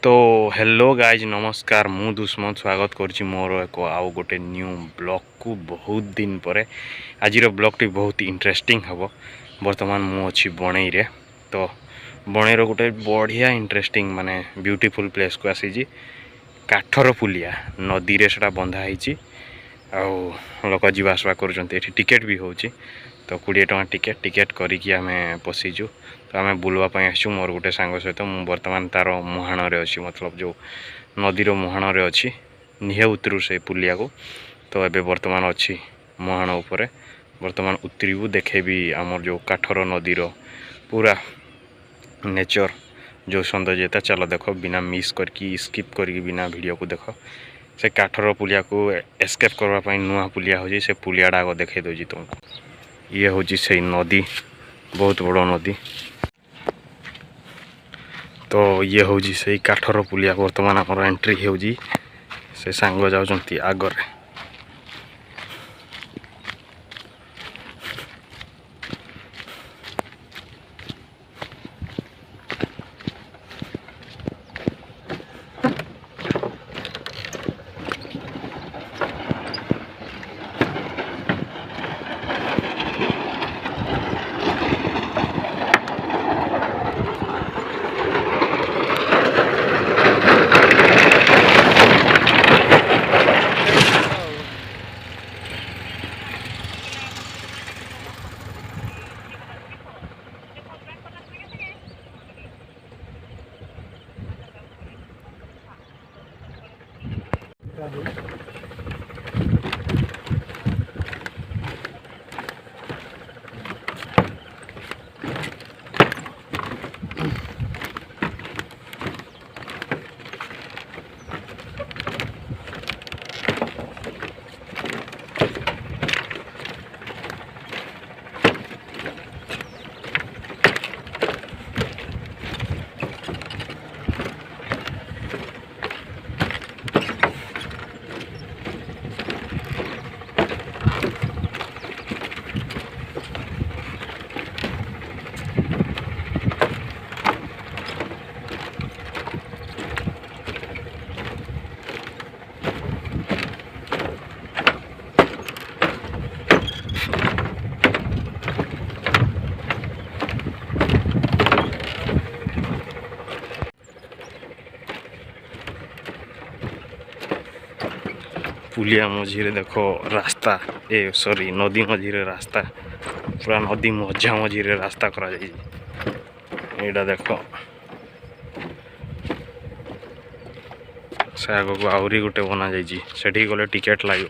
तो hello guys नमस्कार मु दुष्मन स्वागत करुच्ची मोर एक आउ गोटे न्यू ब्लॉग को बहुत दिन पर आज ब्लॉग टी बहुत इंटरेस्टिंग हम बर्तमान मु अच्छी बणई रे। तो बणईर गोटे बढ़िया इंटरेस्टिंग माने ब्यूटीफुल प्लेस को आसी काठर पुलिया नदी रे सेटा बंधा होती लोक जीवा आसवा कर टिकेट भी होची। तो 20 टଙ୍କା टिकेट टिकेट करिकी आमे पशिचु। तो आमे बुलवाई आसु मोर गोटे सांग सहित मु बर्तमान तार मुहाण अच्छी मतलब जो नदीर मुहाण अच्छी निहे उतरू से पुलिया को। तो एबे बर्तमान अच्छी मुहाण उपरे बर्तमान उतरबू देखेबी आमर जो काठर नदीर पूरा नेचर जो सौंदर्यता चलो देख बिना मिस करके स्किप करके बिना वीडियो को देख से काठर पुलिया को एस्केप करने नुआ पुलिया हो से पुलियाटा आग देखे दूसरी तुमको। ये हूँ से नदी बहुत बड़ नदी। तो ये हूँ से काठर पुलिया बर्तमान आम एंट्री हो से सांग जाऊँच आगरे। पुलिया मझीरे देखो रास्ता ए सॉरी नदी मझीरे रास्ता पूरा नदी मझा मझीरे रास्ता करा एटा देखो से आग को आहरी गोटे बना जाइए गले टिकेट लगे।